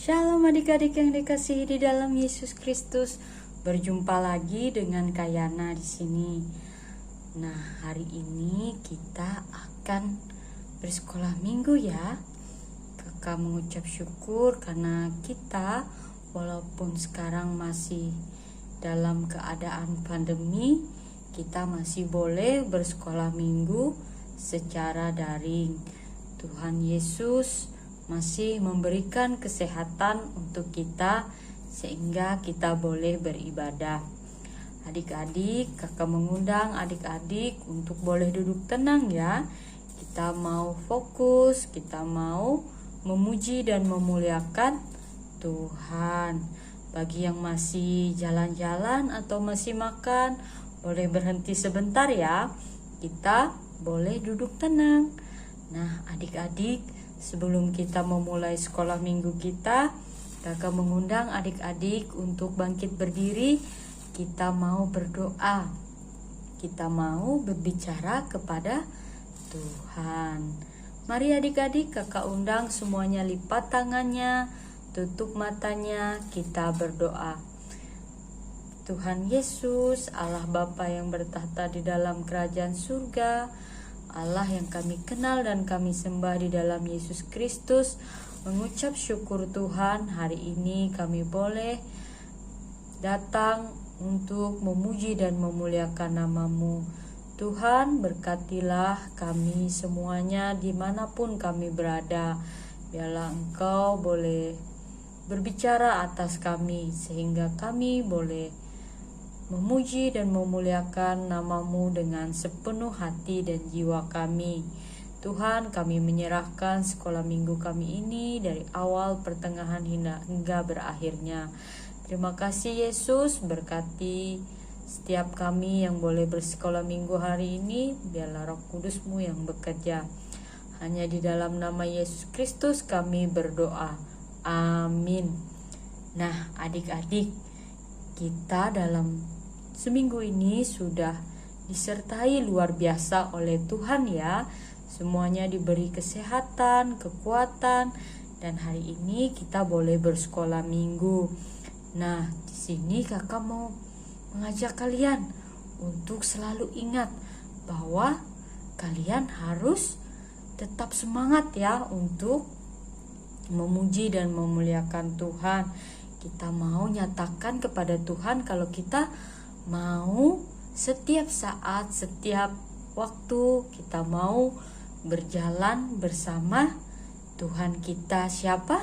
Shalom adik-adik yang dikasihi di dalam Yesus Kristus. Berjumpa lagi dengan Kayana di sini. Nah, hari ini kita akan bersekolah minggu ya. Kakak mengucap syukur karena kita walaupun sekarang masih dalam keadaan pandemi, kita masih boleh bersekolah minggu secara daring. Tuhan Yesus masih memberikan kesehatan untuk kita sehingga kita boleh beribadah. Adik-adik, kakak mengundang adik-adik untuk boleh duduk tenang ya. Kita mau fokus, kita mau memuji dan memuliakan Tuhan. Bagi yang masih jalan-jalan atau masih makan, boleh berhenti sebentar ya. Kita boleh duduk tenang. Nah, adik-adik, sebelum kita memulai sekolah minggu kita, kakak mengundang adik-adik untuk bangkit berdiri. Kita mau berdoa. Kita mau berbicara kepada Tuhan. Mari adik-adik, kakak undang semuanya lipat tangannya, tutup matanya, kita berdoa. Tuhan Yesus, Allah Bapa yang bertahta di dalam kerajaan surga, Allah yang kami kenal dan kami sembah di dalam Yesus Kristus, mengucap syukur Tuhan, hari ini kami boleh datang untuk memuji dan memuliakan nama-Mu. Tuhan, berkatilah kami semuanya dimanapun kami berada. Biarlah Engkau boleh berbicara atas kami sehingga kami boleh memuji dan memuliakan nama-Mu dengan sepenuh hati dan jiwa kami. Tuhan, kami menyerahkan sekolah minggu kami ini dari awal, pertengahan hingga berakhirnya. Terima kasih Yesus, berkati setiap kami yang boleh bersekolah minggu hari ini. Biarlah Roh Kudus-Mu yang bekerja. Hanya di dalam nama Yesus Kristus kami berdoa. Amin. Nah, adik-adik, kita dalam seminggu ini sudah disertai luar biasa oleh Tuhan ya. Semuanya diberi kesehatan, kekuatan, dan hari ini kita boleh bersekolah minggu. Nah, di sini kakak mau mengajak kalian untuk selalu ingat bahwa kalian harus tetap semangat ya untuk memuji dan memuliakan Tuhan. Kita mau nyatakan kepada Tuhan kalau kita mau setiap saat, setiap waktu kita mau berjalan bersama Tuhan kita. Siapa?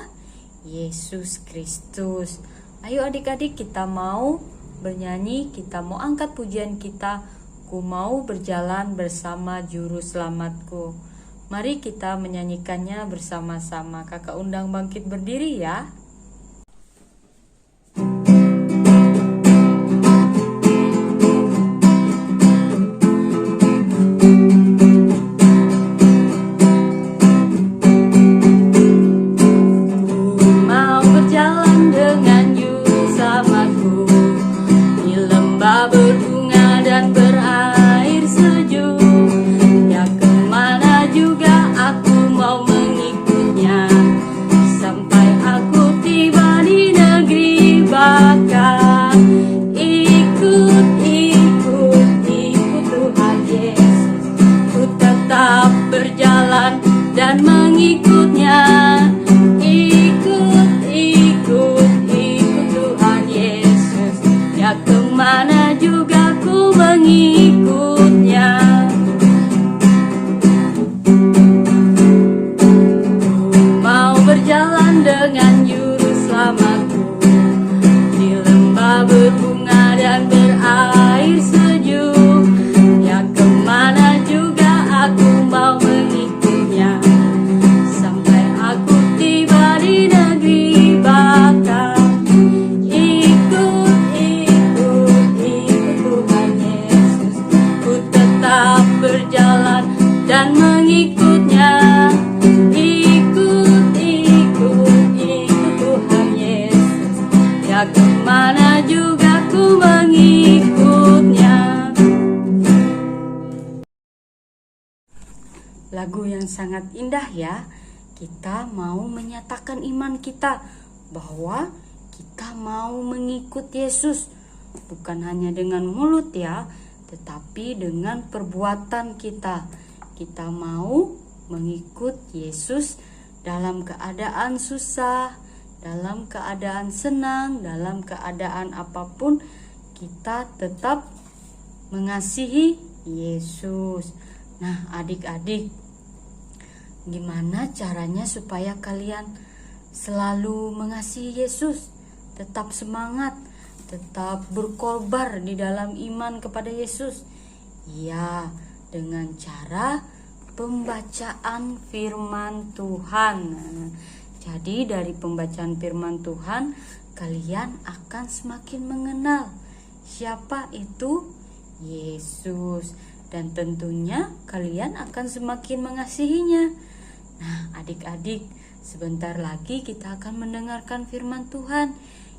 Yesus Kristus. Ayo adik-adik, kita mau bernyanyi, kita mau angkat pujian kita. Ku mau berjalan bersama juru selamatku. Mari kita menyanyikannya bersama-sama. Kakak undang bangkit berdiri ya. Lagu yang sangat indah ya. Kita mau menyatakan iman kita bahwa kita mau mengikut Yesus, bukan hanya dengan mulut ya, tetapi dengan perbuatan kita. Kita mau mengikut Yesus dalam keadaan susah, dalam keadaan senang, dalam keadaan apapun, kita tetap mengasihi Yesus. Nah, adik-adik, gimana caranya supaya kalian selalu mengasihi Yesus? Tetap semangat, tetap berkorban di dalam iman kepada Yesus. Ya, dengan cara pembacaan firman Tuhan. Jadi dari pembacaan firman Tuhan, kalian akan semakin mengenal siapa itu Yesus. Dan tentunya kalian akan semakin mengasihinya. Nah, adik-adik, sebentar lagi kita akan mendengarkan firman Tuhan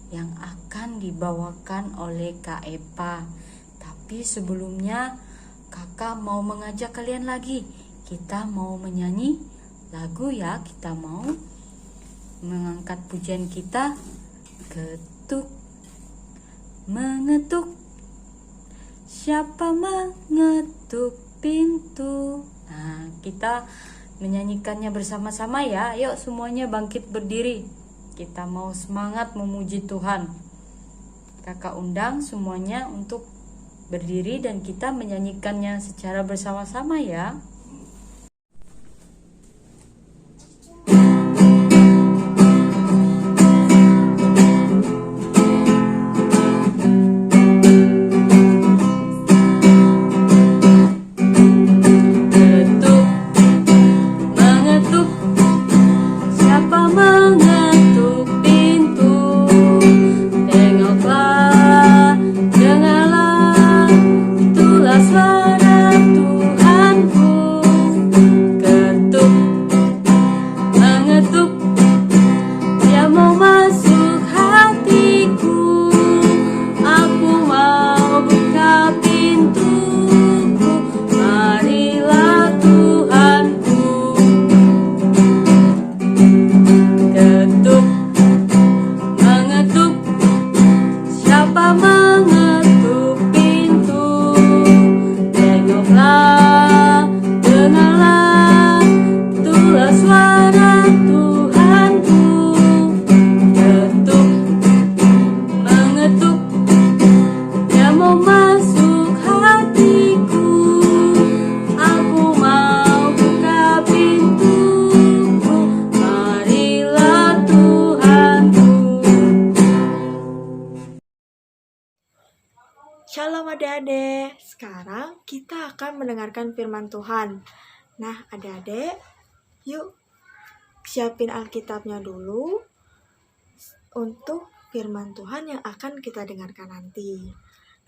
yang akan dibawakan oleh Kak Epa. Tapi sebelumnya, kakak mau mengajak kalian lagi. Kita mau menyanyi lagu ya. Kita mau mengangkat pujian kita. Ketuk, mengetuk, siapa mengetuk pintu. Nah, kita menyanyikannya bersama-sama ya. Yuk semuanya bangkit berdiri. Kita mau semangat memuji Tuhan. Kakak undang semuanya untuk berdiri dan kita menyanyikannya secara bersama-sama ya. Shalom adik-adik, sekarang kita akan mendengarkan firman Tuhan. Nah adik-adik, yuk siapin Alkitabnya dulu untuk firman Tuhan yang akan kita dengarkan nanti.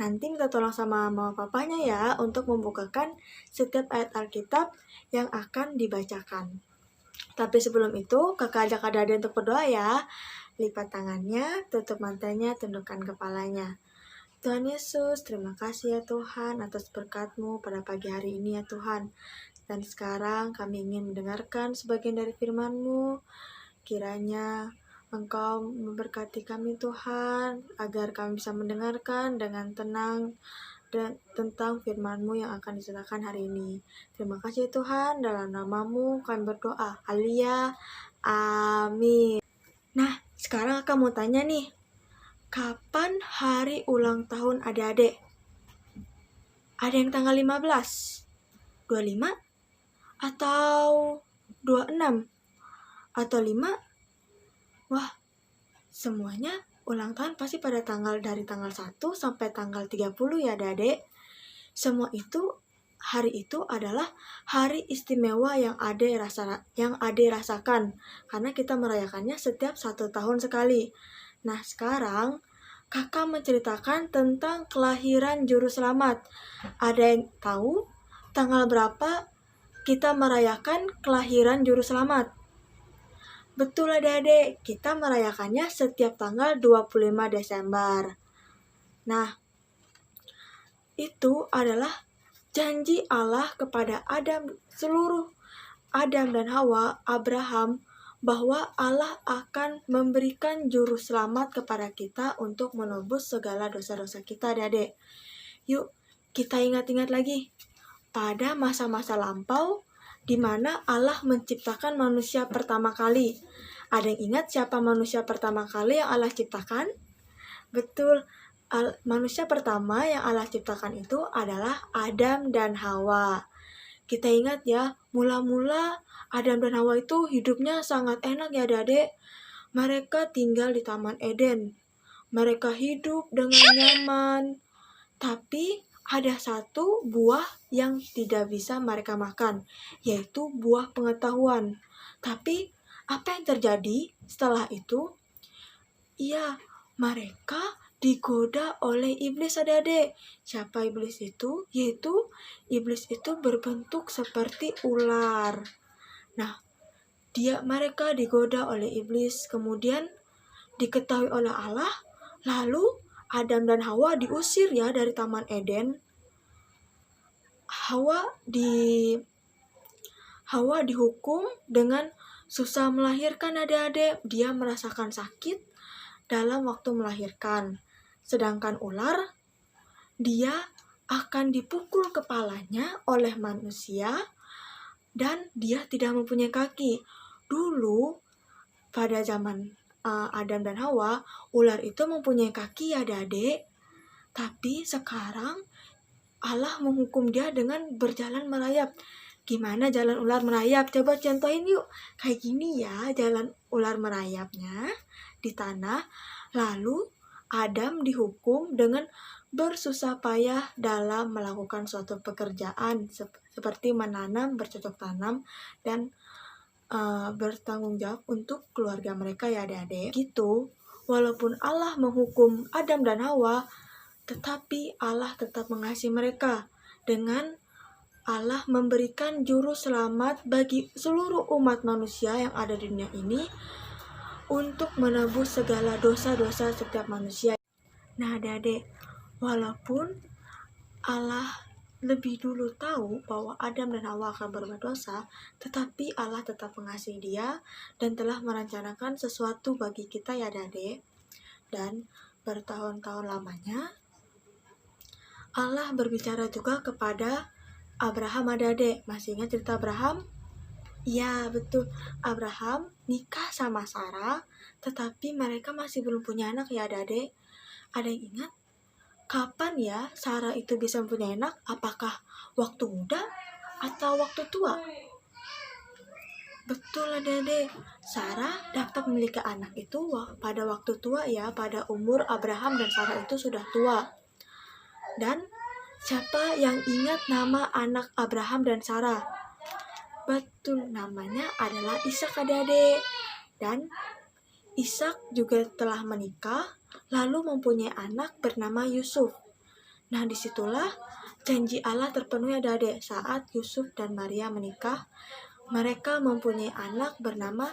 Nanti minta tolong sama mama papanya ya untuk membukakan setiap ayat Alkitab yang akan dibacakan. Tapi sebelum itu, kakak ajak adik-adik untuk berdoa ya. Lipat tangannya, tutup matanya, tundukkan kepalanya. Tuhan Yesus, terima kasih ya Tuhan atas berkat-Mu pada pagi hari ini ya Tuhan. Dan sekarang kami ingin mendengarkan sebagian dari firman-Mu. Kiranya Engkau memberkati kami Tuhan, agar kami bisa mendengarkan dengan tenang dan tentang firman-Mu yang akan diceritakan hari ini. Terima kasih Tuhan, dalam nama-Mu kami berdoa. Haleluya. Amin. Nah, sekarang aku mau tanya nih. Kapan hari ulang tahun adik-adik? Ada yang tanggal 15, 25, atau 26, atau 5? Wah, semuanya ulang tahun pasti pada dari tanggal 1 sampai tanggal 30 ya adik-adik. Semua itu, hari itu adalah hari istimewa yang adik rasakan. Karena kita merayakannya setiap 1 tahun sekali. Nah, sekarang kakak menceritakan tentang kelahiran Juru Selamat. Ada yang tahu tanggal berapa kita merayakan kelahiran Juru Selamat? Betul adik-adik, kita merayakannya setiap tanggal 25 Desember. Nah, itu adalah janji Allah kepada seluruh Adam dan Hawa, Abraham, bahwa Allah akan memberikan juru selamat kepada kita untuk menebus segala dosa-dosa kita, adik-adik. Yuk, kita ingat-ingat lagi pada masa-masa lampau di mana Allah menciptakan manusia pertama kali. Ada yang ingat siapa manusia pertama kali yang Allah ciptakan? Betul, manusia pertama yang Allah ciptakan itu adalah Adam dan Hawa. Kita ingat ya, mula-mula Adam dan Hawa itu hidupnya sangat enak ya adik-adik. Mereka tinggal di Taman Eden. Mereka hidup dengan nyaman. Tapi ada satu buah yang tidak bisa mereka makan, yaitu buah pengetahuan. Tapi apa yang terjadi setelah itu? Iya, mereka digoda oleh iblis adik-adik. Siapa iblis itu? Yaitu iblis itu berbentuk seperti ular. Nah, mereka digoda oleh iblis, kemudian diketahui oleh Allah, lalu Adam dan Hawa diusir ya dari Taman Eden. Hawa dihukum dengan susah melahirkan adik-adik. Dia merasakan sakit dalam waktu melahirkan. Sedangkan ular, dia akan dipukul kepalanya oleh manusia dan dia tidak mempunyai kaki. Dulu pada zaman Adam dan Hawa, ular itu mempunyai kaki ya adik-adik. Tapi sekarang Allah menghukum dia dengan berjalan merayap. Gimana jalan ular merayap? Coba contohin yuk. Kayak gini ya jalan ular merayapnya di tanah. Lalu Adam dihukum dengan bersusah payah dalam melakukan suatu pekerjaan seperti menanam, bercocok tanam, dan bertanggung jawab untuk keluarga mereka ya adik-adik. Gitu, walaupun Allah menghukum Adam dan Hawa, tetapi Allah tetap mengasihi mereka dengan Allah memberikan juru selamat bagi seluruh umat manusia yang ada di dunia ini untuk menebus segala dosa-dosa setiap manusia. Nah adik-adik, walaupun Allah lebih dulu tahu bahwa Adam dan Hawa akan berbuat dosa, tetapi Allah tetap mengasihi dia dan telah merencanakan sesuatu bagi kita ya adik-adik. Dan bertahun-tahun lamanya, Allah berbicara juga kepada Abraham adik-adik. Masih ingat cerita Abraham? Ya betul, Abraham nikah sama Sarah, tetapi mereka masih belum punya anak ya adik-adik. Ada yang ingat? Kapan ya Sarah itu bisa mempunyai anak? Apakah waktu muda atau waktu tua? Betul adik-adik, Sarah dapat memiliki anak itu pada waktu tua ya, pada umur Abraham dan Sarah itu sudah tua. Dan siapa yang ingat nama anak Abraham dan Sarah? Betul, namanya adalah Ishak adik-adik. Dan Ishak juga telah menikah, lalu mempunyai anak bernama Yusuf. Nah, disitulah janji Allah terpenuhi adik-adik. Saat Yusuf dan Maria menikah, mereka mempunyai anak bernama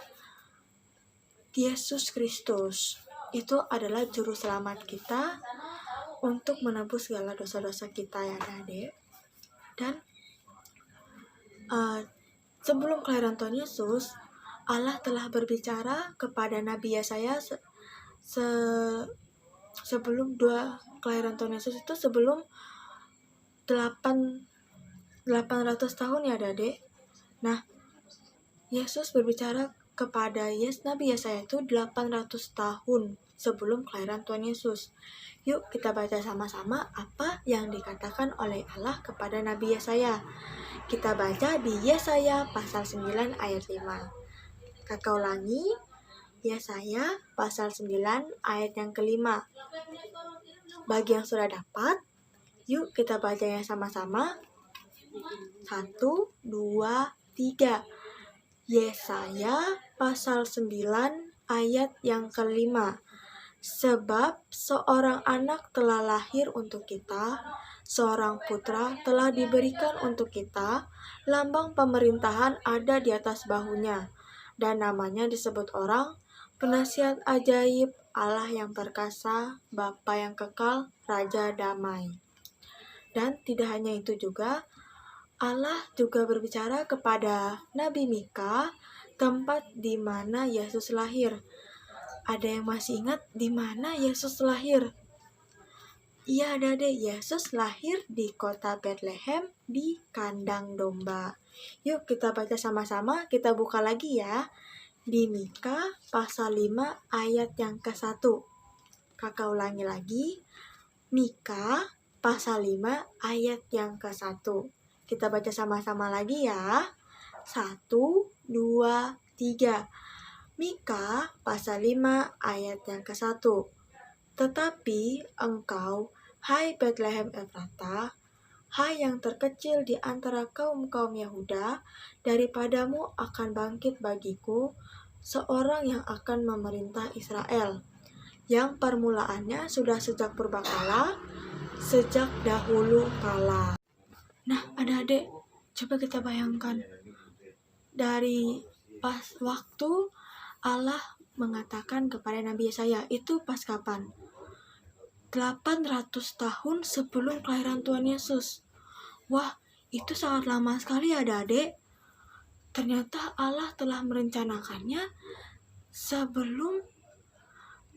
Yesus Kristus. Itu adalah juru selamat kita untuk menebus segala dosa-dosa kita ya adik-adik. Dan sebelum kelahiran Tuhan Yesus, Allah telah berbicara kepada Nabi Yesaya sebelum kelahiran Tuhan Yesus itu sebelum 800 tahun ya adik-adik. Nah, Yesus berbicara kepada Nabi Yesaya itu 800 tahun sebelum kelahiran Tuhan Yesus. Yuk kita baca sama-sama apa yang dikatakan oleh Allah kepada Nabi Yesaya. Kita baca di Yesaya pasal 9 ayat 5. Kakak ulangi, Yesaya pasal 9 ayat yang kelima. Bagi yang sudah dapat, yuk kita bacanya sama-sama. 1, 2, 3. Yesaya pasal 9 ayat yang kelima. Sebab seorang anak telah lahir untuk kita, seorang putra telah diberikan untuk kita, lambang pemerintahan ada di atas bahunya, dan namanya disebut orang, Penasihat ajaib, Allah yang perkasa, Bapa yang kekal, Raja damai. Dan tidak hanya itu juga, Allah juga berbicara kepada Nabi Mika tempat di mana Yesus lahir. Ada yang masih ingat di mana Yesus lahir? Iya, adik-adik, Yesus lahir di kota Bethlehem di kandang domba. Yuk kita baca sama-sama, kita buka lagi ya. Di Mika pasal 5 ayat yang ke-1. Kakak ulangi lagi. Mika pasal 5 ayat yang ke-1. Kita baca sama-sama lagi ya. 1, 2, 3. Mika pasal 5 ayat yang ke-1. Tetapi engkau, hai Bethlehem Efrata, hai yang terkecil di antara kaum-kaum Yehuda, daripadamu akan bangkit bagiku seorang yang akan memerintah Israel, yang permulaannya sudah sejak purbakala, sejak dahulu kala. Nah, adik-adik, coba kita bayangkan dari pas waktu Allah mengatakan kepada Nabi Yesaya, itu pas kapan? 800 tahun sebelum kelahiran Tuhan Yesus. Wah, itu sangat lama sekali ya adik-adik. Ternyata Allah telah merencanakannya sebelum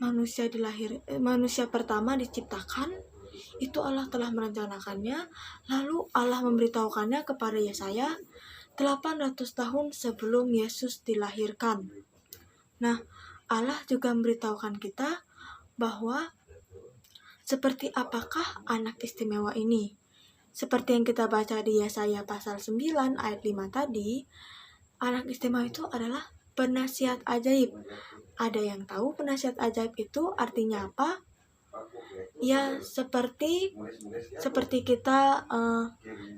manusia pertama diciptakan. Itu Allah telah merencanakannya, lalu Allah memberitahukannya kepada Yesaya 800 tahun sebelum Yesus dilahirkan. Nah, Allah juga memberitahukan kita bahwa seperti apakah anak istimewa ini? Seperti yang kita baca di Yesaya pasal 9 ayat 5 tadi, anak istimewa itu adalah penasihat ajaib. Ada yang tahu penasihat ajaib itu artinya apa? Ya, seperti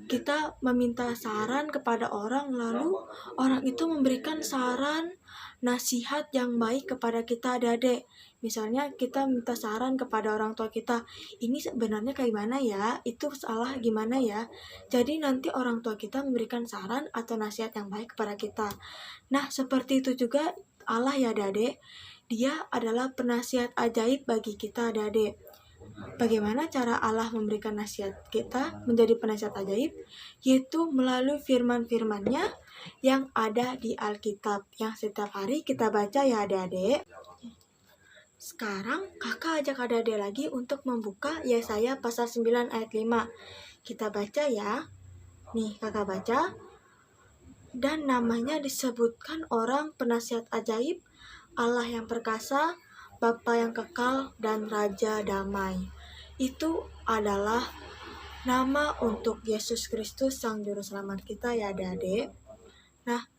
kita meminta saran kepada orang, lalu orang itu memberikan saran nasihat yang baik kepada kita, adik-adik. Misalnya kita minta saran kepada orang tua kita, ini sebenarnya kayak gimana ya, itu salah gimana ya. Jadi nanti orang tua kita memberikan saran atau nasihat yang baik kepada kita. Nah, seperti itu juga Allah ya, adik-adik. Dia adalah penasihat ajaib bagi kita, adik-adik. Bagaimana cara Allah memberikan nasihat kita menjadi penasihat ajaib? Yaitu melalui firman-firman-Nya yang ada di Alkitab, yang setiap hari kita baca ya adik-adik. Sekarang kakak ajak adik-adik lagi untuk membuka Yesaya pasal 9 ayat 5. Kita baca ya. Nih kakak baca. Dan namanya disebutkan orang penasihat ajaib, Allah yang perkasa, Bapa yang kekal, dan Raja damai. Itu adalah nama untuk Yesus Kristus Sang Juru Selamat kita ya adik-adik. Nah,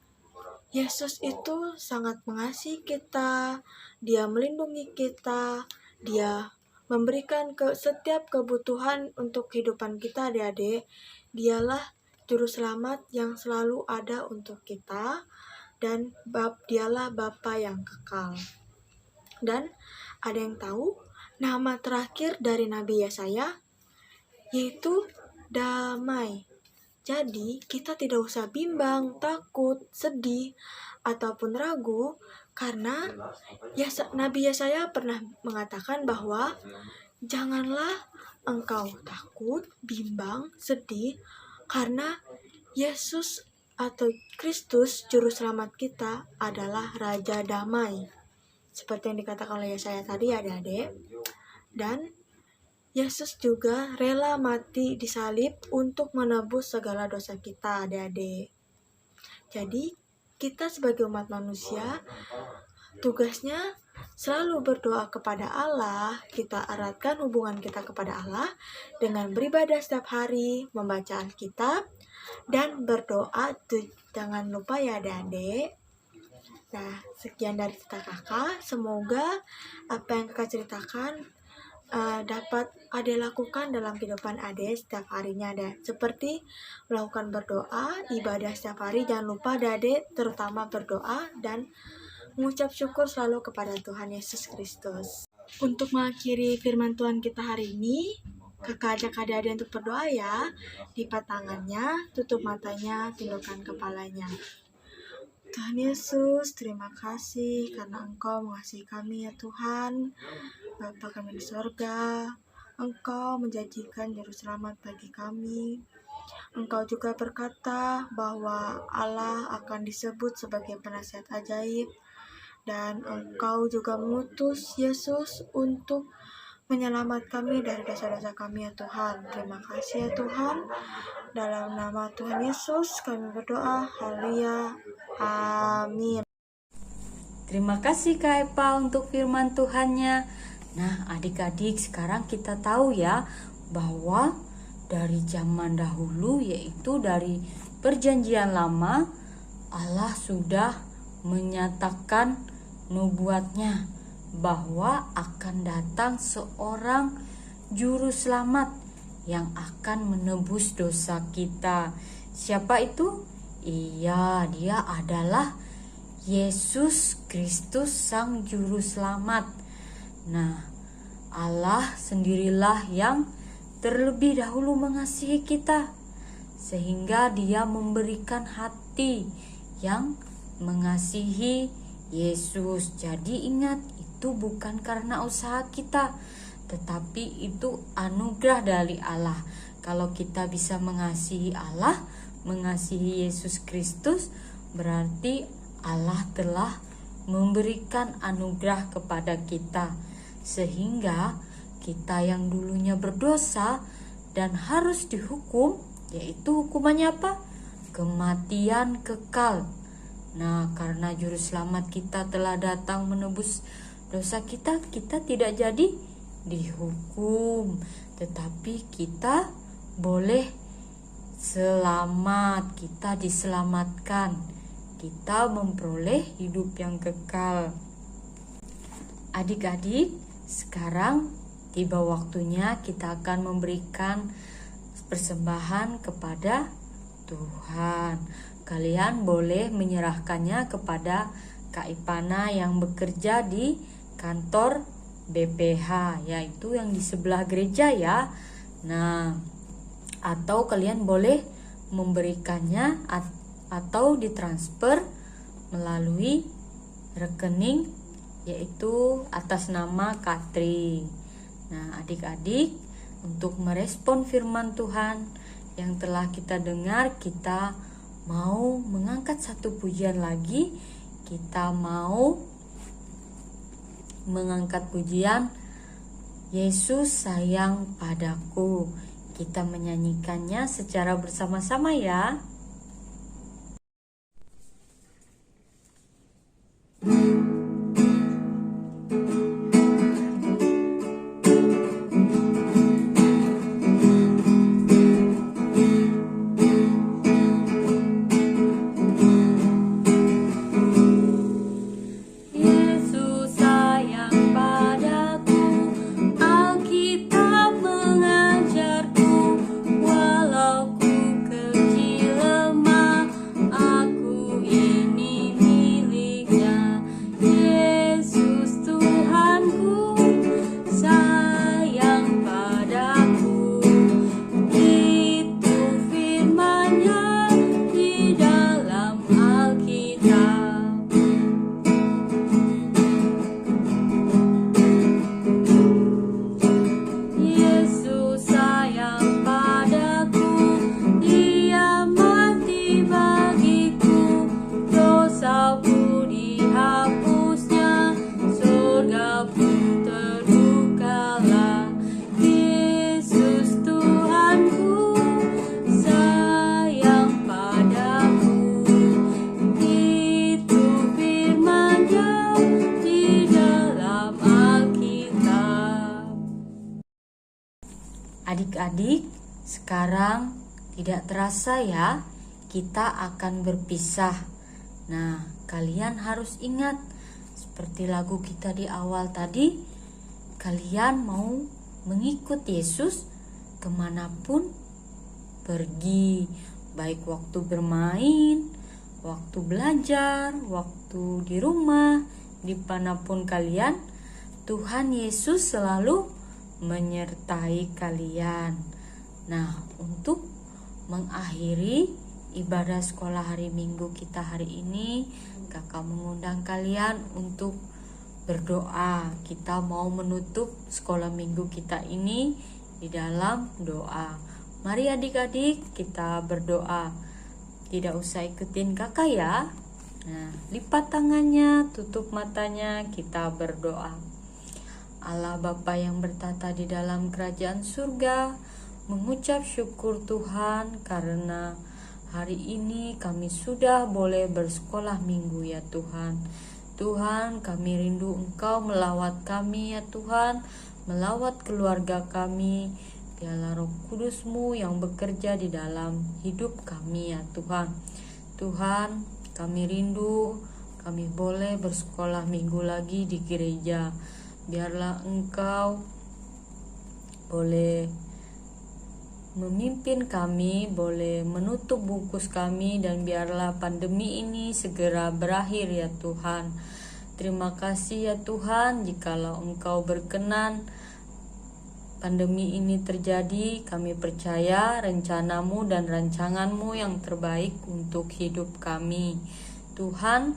Yesus itu sangat mengasihi kita, Dia melindungi kita, Dia memberikan setiap kebutuhan untuk kehidupan kita adik-adik. Dialah Juru Selamat yang selalu ada untuk kita, dan Dialah Bapa yang kekal. Dan ada yang tahu nama terakhir dari Nabi Yesaya? Yaitu damai. Jadi kita tidak usah bimbang, takut, sedih, ataupun ragu, karena Nabi Yesaya pernah mengatakan bahwa janganlah engkau takut, bimbang, sedih, karena Yesus atau Kristus Juru Selamat kita adalah Raja Damai. Seperti yang dikatakan oleh Yesaya tadi ya adik-adik. Dan Yesus juga rela mati di salib untuk menebus segala dosa kita, adik-adik. Jadi, kita sebagai umat manusia, tugasnya selalu berdoa kepada Allah. Kita eratkan hubungan kita kepada Allah dengan beribadah setiap hari, membaca Alkitab, dan berdoa. Jangan lupa ya adik-adik. Nah, sekian dari cerita kakak. Semoga apa yang kakak ceritakan dapat Ade lakukan dalam kehidupan Ade setiap harinya, Ade. Seperti melakukan berdoa, ibadah setiap hari. Jangan lupa Ade terutama berdoa dan mengucap syukur selalu kepada Tuhan Yesus Kristus. Untuk mengakhiri firman Tuhan kita hari ini, kakak ajak Ade untuk berdoa ya. Lipat tangannya, tutup matanya, tundukkan kepalanya. Tuhan Yesus, terima kasih karena Engkau mengasihi kami ya Tuhan. Bapa kami di sorga, Engkau menjanjikan juru selamat bagi kami. Engkau juga berkata bahwa Allah akan disebut sebagai penasihat ajaib, dan Engkau juga mengutus Yesus untuk menyelamat kami dari dosa-dosa kami ya Tuhan. Terima kasih ya Tuhan. Dalam nama Tuhan Yesus kami berdoa. Haleluya. Amin. Terima kasih Kak Epa untuk firman Tuhannya. Nah, adik-adik, sekarang kita tahu ya bahwa dari zaman dahulu, yaitu dari Perjanjian Lama, Allah sudah menyatakan nubuatnya bahwa akan datang seorang juru selamat yang akan menebus dosa kita. Siapa itu? Iya, dia adalah Yesus Kristus Sang Juru Selamat. Nah, Allah sendirilah yang terlebih dahulu mengasihi kita, sehingga Dia memberikan hati yang mengasihi Yesus. Jadi ingat, itu bukan karena usaha kita, tetapi itu anugerah dari Allah. Kalau kita bisa mengasihi Allah, mengasihi Yesus Kristus, berarti Allah telah memberikan anugerah kepada kita, sehingga kita yang dulunya berdosa dan harus dihukum, yaitu hukumannya apa? Kematian kekal. Nah, karena juru selamat kita telah datang menebus dosa kita, kita tidak jadi dihukum, tetapi kita boleh selamat, kita diselamatkan, kita memperoleh hidup yang kekal. Adik-adik, sekarang tiba waktunya kita akan memberikan persembahan kepada Tuhan. Kalian boleh menyerahkannya kepada Kak Ipana yang bekerja di kantor BPH, yaitu yang di sebelah gereja ya. Nah, atau kalian boleh memberikannya atau ditransfer melalui rekening, yaitu atas nama Katri. Nah, adik-adik, untuk merespon firman Tuhan yang telah kita dengar, kita mau mengangkat satu pujian lagi. Kita mau mengangkat pujian Yesus sayang padaku. Kita menyanyikannya secara bersama-sama ya. Adik-adik, sekarang tidak terasa ya, kita akan berpisah. Nah, kalian harus ingat, seperti lagu kita di awal tadi, kalian mau mengikut Yesus kemanapun pergi, baik waktu bermain, waktu belajar, waktu di rumah, dimanapun kalian, Tuhan Yesus selalu menyertai kalian. Nah, untuk mengakhiri ibadah sekolah hari Minggu kita hari ini, kakak mengundang kalian untuk berdoa. Kita mau menutup sekolah Minggu kita ini di dalam doa. Mari adik-adik kita berdoa. Tidak usah ikutin kakak ya. Nah, lipat tangannya, tutup matanya, kita berdoa. Allah Bapa yang bertata di dalam kerajaan surga, mengucap syukur Tuhan karena hari ini kami sudah boleh bersekolah minggu ya Tuhan. Tuhan, kami rindu Engkau melawat kami ya Tuhan, melawat keluarga kami. Biarlah Roh Kudus-Mu yang bekerja di dalam hidup kami ya Tuhan. Tuhan, kami rindu kami boleh bersekolah minggu lagi di gereja. Biarlah Engkau boleh memimpin kami, boleh menutup bungkus kami, dan biarlah pandemi ini segera berakhir ya Tuhan. Terima kasih ya Tuhan, jikalau Engkau berkenan pandemi ini terjadi, kami percaya rencana-Mu dan rancangan-Mu yang terbaik untuk hidup kami. Tuhan,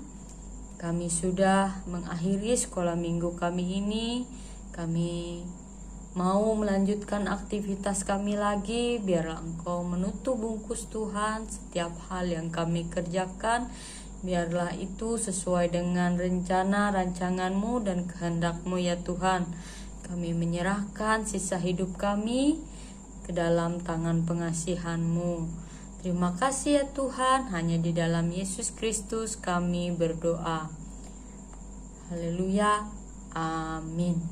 kami sudah mengakhiri sekolah minggu kami ini. Kami mau melanjutkan aktivitas kami lagi. Biarlah Engkau menutup bungkus Tuhan setiap hal yang kami kerjakan. Biarlah itu sesuai dengan rencana, rancangan-Mu dan kehendak-Mu ya Tuhan. Kami menyerahkan sisa hidup kami ke dalam tangan pengasihan-Mu. Terima kasih ya Tuhan, hanya di dalam Yesus Kristus kami berdoa. Haleluya, amin.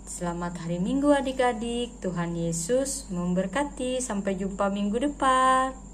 Selamat hari Minggu adik-adik, Tuhan Yesus memberkati, sampai jumpa minggu depan.